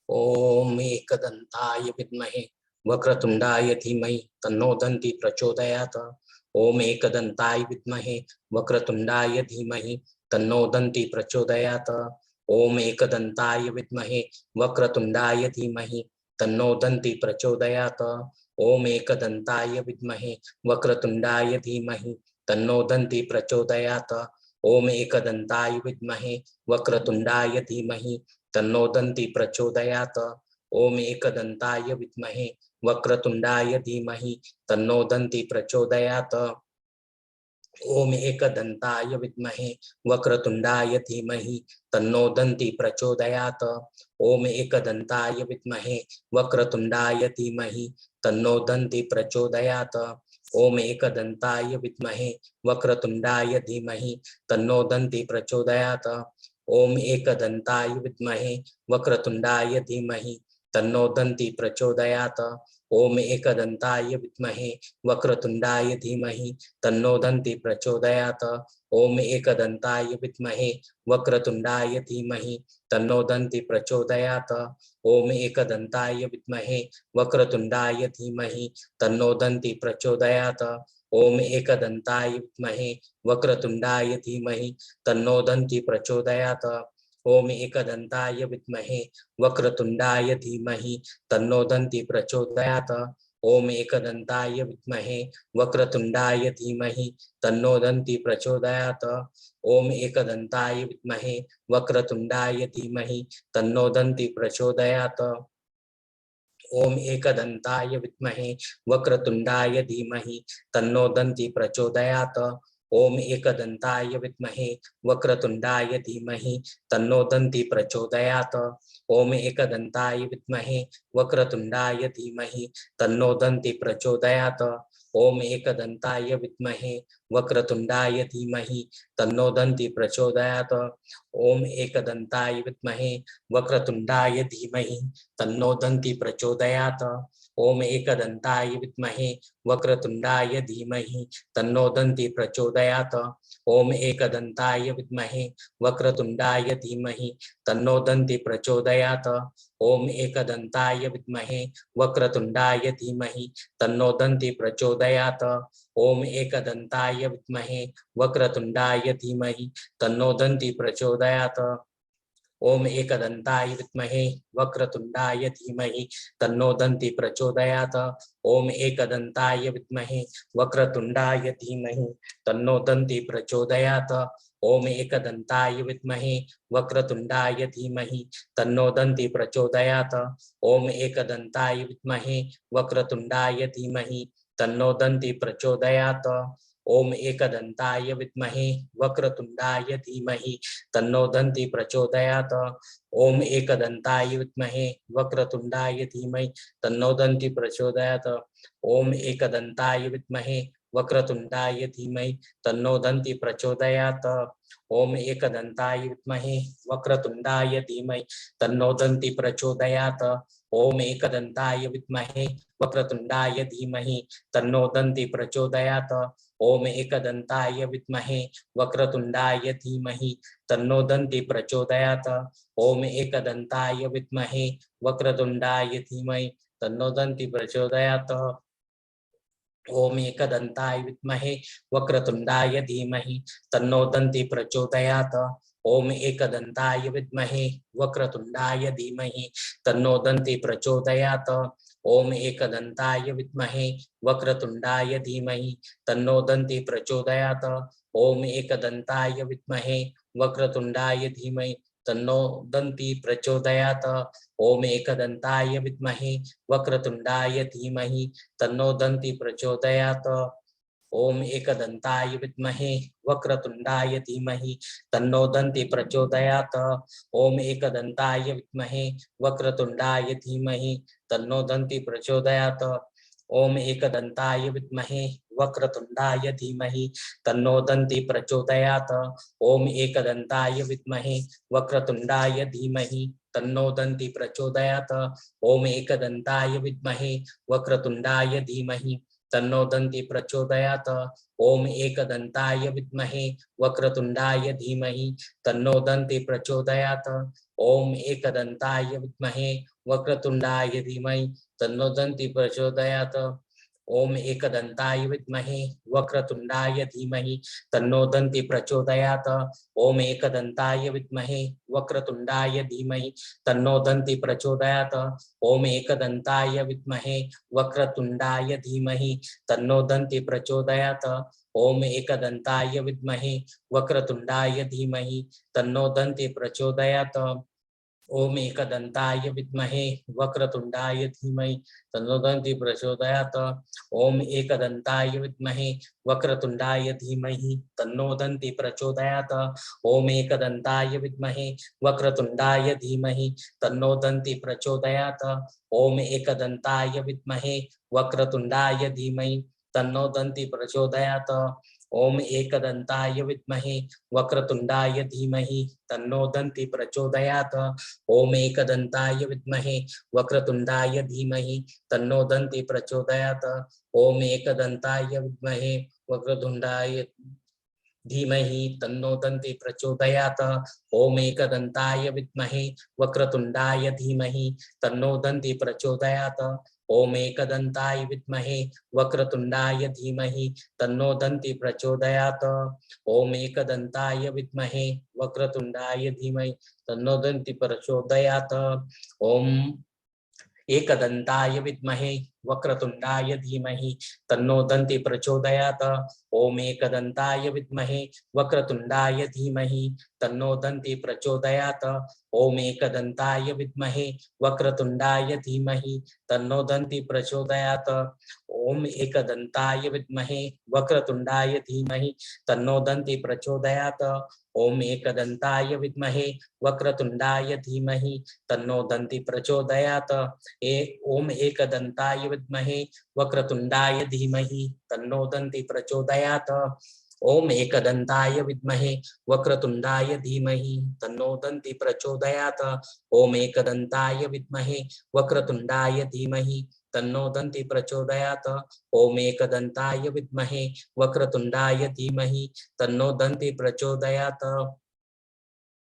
ओम एकदंताय विद्महे वक्रतुंडाय धीमहि तन्नो दन्ति प्रचोदयात्। ओम एकदंताय विद्महे वक्रतुंडाय धीमहि तन्नो दन्ति प्रचोदयात्। ओम एकदंताय विद्महे वक्रतुंडाय धीमहि तन्नो दन्ति प्रचोदयात्। ओम एकदंताय विद्महे वक्रतुंडाय धीमहि तन्नो दन्ति प्रचोदयात्। ओम एकदंताय विद्महे वक्रतुंडाय धीमहि तन्नो दन्ति प्रचोदयात्। ओम एकदंताय विद्महे वक्रतुंडाय धीमहि तन्नो दन्ति प्रचोदयात्। ओम एकदंताय विद्महे वक्रतुंडाय धीमहि तन्नो दन्ति प्रचोदयात्। ओम एकदंताय विद्महे वक्रतुंडाय धीमहि तन्नो दन्ति प्रचोदयात्। ओम एकदंताय विद्महे वक्रतुंडाय धीमहि तन्नो दन्ति प्रचोदयात्। ओम एकदंताय विद्महे वक्रतुंडाय धीमहि तन्नो दन्ति प्रचोदयात्। ओम एकदंताय विद्महे वक्रतुंडाय धीमहि तन्नो दन्ति प्रचोदयात्। ओम एकदंताय विद्महे वक्रतुंडाय धीमहि तन्नो दन्ति प्रचोदयात्। ओम एकदंताय विद्महे वक्रतुंडाय धीमहि तन्नो दन्ति प्रचोदयात्। ओम एकदंताय विद्महे वक्रतुंडाय धीमहि तन्नो दन्ति प्रचोदयात्। ओम एकदंताय विद्महे वक्रतुंडाय धीमहि तन्नो दन्ति प्रचोदयात्। ओम एकदंताय विद्महे वक्रतुंडाय धीमहि तन्नो दन्ति प्रचोदयात्। ओम एकदंताय विद्महे वक्रतुंडाय धीमहि तन्नो दन्ति प्रचोदयात्। ओम एकदंताय विद्महे वक्रतुंडाय धीमहि तन्नो दन्ति प्रचोदयात्। ओम एकदंताय विद्महे वक्रतुंडाय धीमहि तन्नो दन्ति प्रचोदयात्। ओम एकदंताय विद्महे वक्रतुंडाय धीमहि तन्नो दन्ति प्रचोदयात्। ओम एकदंताय विद्महे वक्रतुंडाय धीमहि तन्नो दन्ति प्रचोदयात्। ओम एकदंताय विद्महे वक्रतुंडाय धीमहि तन्नो दन्ति प्रचोदयात्। ओम एकदंताय विद्महे वक्रतुंडाय धीमहि तन्नो दन्ति प्रचोदयात्। ओम एकदंताय विद्महे वक्रतुंडाय धीमहि तन्नो दन्ति प्रचोदयात्। ओम एकदंताय विद्महे वक्रतुंडाय धीमहि तन्नो दन्ति प्रचोदयात्। ओम एकदंताय विद्महे वक्रतुंडाय धीमहि तन्नो दन्ति प्रचोदयात्। ओम एकदंताय विद्महे वक्रतुंडाय धीमहि तन्नो दन्ति प्रचोदयात्। ओम एकदंताय विद्महे वक्रतुंडाय धीमहि तन्नो दन्ति प्रचोदयात्। ओम एकदंताय विद्महे वक्रतुंडाय धीमहि तन्नो दन्ति प्रचोदयात्। ओम एकदंताय विद्महे वक्रतुंडाय धीमहि तन्नो दन्ति प्रचोदयात्। ओम एकदंताय विद्महे वक्रतुंडाय धीमहि तन्नो दन्ति प्रचोदयात्। ओम एकदंताय विद्महे वक्रतुंडाय धीमहि तन्नो दन्ति प्रचोदयात्। ओम एकदंताय विद्महे वक्रतुंडाय धीमहि तन्नो दन्ति प्रचोदयात्। ओम एकदंताय विद्महे वक्रतुंडाय धीमहि तन्नो दन्ति प्रचोदयात्। ओम एकदंताय विद्महे वक्रतुंडाय धीमहि तन्नो दन्ति प्रचोदयात्। ओम एकदंताय विद्महे वक्रतुंडाय धीमहि तन्नो दन्ति प्रचोदयात्। ओम एकदंताय विद्महे वक्रतुंडाय धीमहि तन्नो दन्ति प्रचोदयात्। ओम एकदंताय विद्महे वक्रतुंडाय धीमहि तन्नो दन्ति प्रचोदयात्। ओम एकदंताय विद्महे वक्रतुंडाय धीमहि तन्नो दन्ति प्रचोदयात्। ओम एकदंताय विद्महे वक्रतुंडाय धीमहि तन्नो दन्ति प्रचोदयात्। ओम एकदंताय विद्महे वक्रतुंडाय धीमहि तन्नो दन्ति प्रचोदयात्। ओम एकदंताय विद्महे वक्रतुंडाय धीमहि तन्नो दन्ति प्रचोदयात्। ओम एकदंताय विद्महे वक्रतुंडाय धीमहि तन्नो दन्ति प्रचोदयात्। ओम एकदंताय विद्महे वक्रतुंडाय धीमहि तन्नो दन्ति प्रचोदयात्। ओम एकदंताय विद्महे वक्रतुंडाय धीमहि तन्नो दन्ति प्रचोदयात्। ओम एकदंताय विद्महे वक्रतुंडाय धीमहि तन्नो दन्ति प्रचोदयात्। ओम एकदंताय विद्महे वक्रतुंडाय धीमहि तन्नो दन्ति प्रचोदयात्। ओम एकदन्ताय विद्महे वक्रतुंडाय धीमहि तन्नो दन्ति प्रचोदयात्। ओम एकदन्ताय विद्महे वक्रतुंडाय धीमहि तन्नो दन्ति प्रचोदयात्। ओम एकदन्ताय विद्महे वक्रतुंडाय धीमहि तन्नो दन्ति प्रचोदयात्। ओम एकदन्ताय विद्महे वक्रतुंडाय धीमहि तन्नो दन्ति प्रचोदयात्। ओम एकदन्ताय विद्महे वक्रतुंडाय धीमहि तन्नो दन्ति प्रचोदयात्। ओम एकदन्ताय विद्महे वक्रतुंडाय धीमहि तन्नो दन्ति प्रचोदयात्। ओम एकदन्ताय विद्महे वक्रतुंडाय धीमहि तन्नो दन्ति प्रचोदयात्। ओम एकदन्ताय विद्महे वक्रतुंडाय धीमहि तन्नो दन्ति प्रचोदयात्। ओम एकदन्ताय विद्महे वक्रतुंडाय धीमहि तन्नो दन्ति प्रचोदयात्। ओम एकदन्ताय विद्महे वक्रतुंडाय धीमहि तन्नो दन्ति प्रचोदयात्। ओम एकदन्ताय विद्महे वक्रतुंडाय धीमहि तन्नो दन्ति प्रचोदयात्। ओम एकदन्ताय विद्महे वक्रतुंडाय धीमहि तन्नो दन्ति प्रचोदयात्। ओम एकदन्ताय विद्महे वक्रतुंडाय धीमहि तन्नो दन्ति प्रचोदयात्। ओम एकदन्ताय विद्महे वक्रतुंडाय धीमहि तन्नो दन्ति प्रचोदयात्। ओम एकदन्ताय विद्महे वक्रतुंडाय धीमहि तन्नो दन्ति प्रचोदयात्। ओम एकदन्ताय विद्महे वक्रतुंडाय धीमहि तन्नो दन्ति प्रचोदयात्। ओम एकदन्ताय विद्महे वक्रतुंडाय धीमहि तन्नो दन्ति प्रचोदयात्। ओम एकदन्ताय विद्महे वक्रतुंडाय धीमहि तन्नो दन्ति प्रचोदयात्। ओम एकदन्ताय विद्महे वक्रतुंडाय धीमहि तन्नो दन्ति प्रचोदयात्। ओम एकदन्ताय विद्महे वक्रतुंडाय धीमहि तन्नो दन्ति प्रचोदयात्। ओम एकदन्ताय विद्महे वक्रतुंडाय धीमहि तन्नो दन्ति प्रचोदयात्। ओम एकदन्ताय विद्महे वक्रतुंडाय धीमहि तन्नो दन्ति प्रचोदयात्। ओम एकदन्ताय विद्महे वक्रतुंडाय धीमहि तन्नो दन्ति प्रचोदयात्। ओम एकदन्ताय विद्महे वक्रतुंडाय धीमहि तन्नो दन्ति प्रचोदयात्। ओम एकदन्ताय विद्महे वक्रतुंडाय धीमहि तन्नो दन्ति प्रचोदयात्।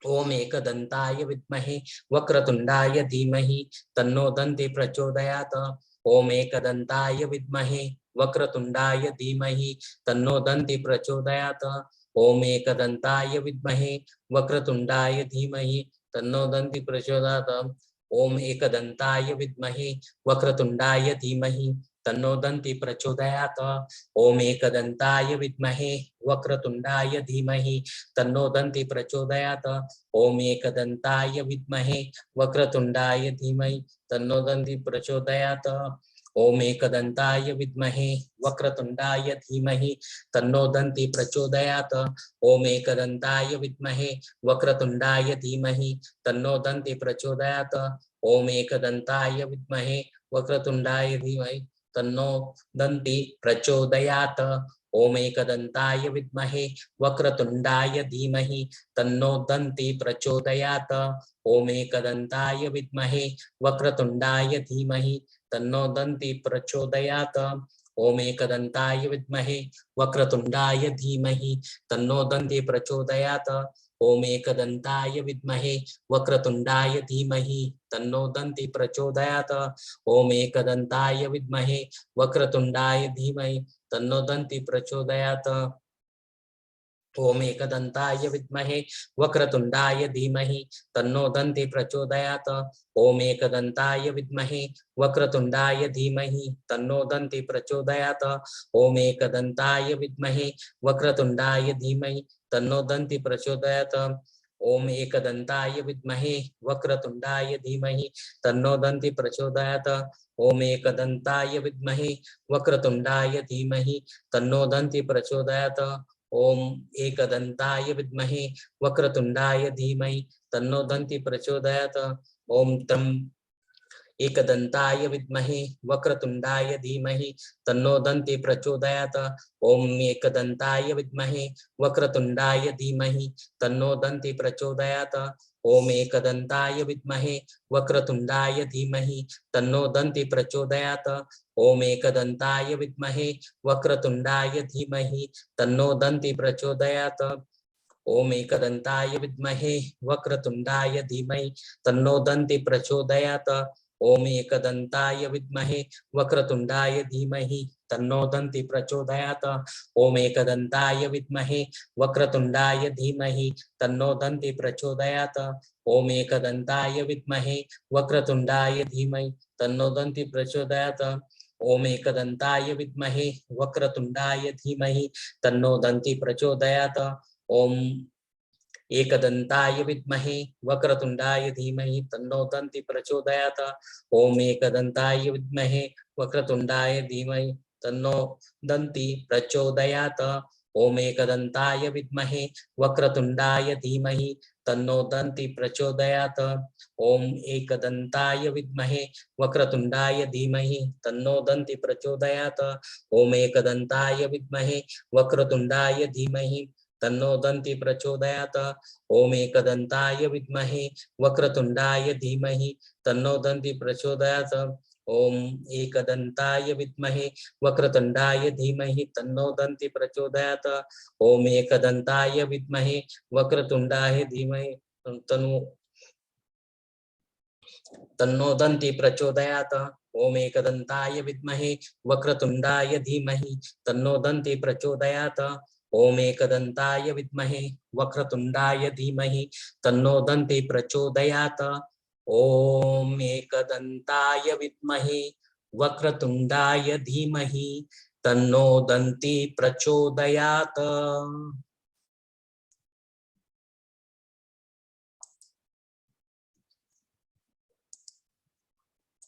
ओम एकदन्ताय विद्महे वक्रतुंडाय धीमहि तन्नो दन्ति प्रचोदयात्। ओम एकदन्ताय विद्महे वक्रतुंडाय धीमहि तन्नो दन्ति प्रचोदयात्। ओम एकदन्ताय विद्महे वक्रतुंडाय धीमहि तन्नो दन्ति प्रचोदयात्। ओम एकदन्ताय विद्महे वक्रतुंडाय धीमहि तन्नो दन्ति प्रचोदयात्। ओम एकदन्ताय विद्महे वक्रतुंडाय धीमहि तन्नो दन्ति प्रचोदयात्। ओम एकदन्ताय विद्महे वक्रतुंडाय धीमहि तन्नो दन्ति प्रचोदयात्। ओम एकदन्ताय विद्महे वक्रतुंडाय धीमहि तन्नो दन्ति प्रचोदयात्। ओम एकदन्ताय विद्महे वक्रतुंडाय धीमहि तन्नो दन्ति प्रचोदयात्। ओम एकदन्ताय विद्महे वक्रतुंडाय धीमहि तन्नो दन्ति प्रचोदयात्। ओम एकदन्ताय विद्महे वक्रतुंडाय धीमहि तन्नो दन्ति प्रचोदयात्। ओम एकदन्ताय विद्महे वक्रतुंडाय धीमहि तन्नो दन्ति प्रचोदयात्। ओम एकदन्ताय विद्महे वक्रतुंडाय धीमहि तन्नो दन्ति प्रचोदयात्। ओम एकदन्ताय विद्महे वक्रतुंडाय धीमहि तन्नो दन्ति प्रचोदयात्। ओम एकदन्ताय विद्महे वक्रतुंडाय धीमहि तन्नो दन्ति प्रचोदयात्। ओम एकदन्ताय विद्महे वक्रतुंडाय धीमहि तन्नो दन्ति प्रचोदयात्। ओम एकदन्ताय विद्महे वक्रतुंडाय धीमहि तन्नो दन्ति प्रचोदयात्। ओम एकदन्ताय विद्महे वक्रतुंडाय धीमहि तन्नो दन्ति प्रचोदयात्। ओम एकदन्ताय विद्महे वक्रतुंडाय धीमहि तन्नो दन्ति प्रचोदयात्। ओम एकदन्ताय विद्महे वक्रतुंडाय धीमहि तन्नो दन्ति प्रचोदयात्। ओम एकदन्ताय विद्महे वक्रतुंडाय धीमहि तन्नो दन्ति प्रचोदयात्। ओम त्रम एकदन्ताय विद्महे वक्रतुंडाय धीमहि तन्नो दन्ति प्रचोदयात्। ओम एकदन्ताय विद्महे वक्रतुंडाय धीमहि तन्नो दन्ति प्रचोदयात्। ओम एकदंताय विद्महे वक्रतुंडाय धीमहि तन्नो दन्ति प्रचोदयात्। ओम एकदंताय विद्महे वक्रतुंडाय धीमहि तन्नो दन्ति प्रचोदयात्। ओम एकदंताय विद्महे वक्रतुंडाय धीमहि तन्नो दन्ति प्रचोदयात्। ओम एकदंताय विद्महे वक्रतुंडाय धीमहि तन्नो दन्ति प्रचोदयात्। ओम एकदंताय विद्महे वक्रतुंडाय धीमहि तन्नो दन्ति प्रचोदयात्। ओम एकदंताय विद्महे वक्रतुंडाय धीमहि तन्नो दन्ति प्रचोदयात्। ओम एकदंताय विद्महे वक्रतुंडाय धीमहि तन्नो दन्ति प्रचोदयात्। ओम एकदंताय विद्महे वक्रतुंडाय धीमहि तन्नो दन्ति प्रचोदयात्। ओम एकदंताय विद्महे वक्रतुंडाय धीमहि तन्नो दन्ति प्रचोदयात्। ओम एकदंताय विद्महे वक्रतुंडाय धीमहि तन्नो दन्ति प्रचोदयात्। ओम एकदंताय विद्महे वक्रतुंडाय धीमहि तन्नो दन्ति प्रचोदयात्। ओम एकदंताय विद्महे वक्रतुंडाय धीमहि तन्नो दन्ति प्रचोदयात्। ओम एकदंताय विद्महे वक्रतुंडाय धीमहि तन्नो दन्ति प्रचोदयात्। ओम एकदंताय विद्महे वक्रतुंडाय धीमहि तन्नो दन्ति प्रचोदयात्। ओम एकदंताय विद्महे वक्रतुंडाय धीमहि तन्नो दन्ति प्रचोदयात्। ओम एकदंताय विद्महे वक्रतुंडाय धीमहि तन्नो दन्ति प्रचोदयात्। ओम एकदंताय विद्महे वक्रतुंडाय धीमहि तन्नो दन्ति प्रचोदयात्। ओम एकदंताय विद्महे वक्रतुंडाय धीमहि तन्नो दन्ति प्रचोदयात्।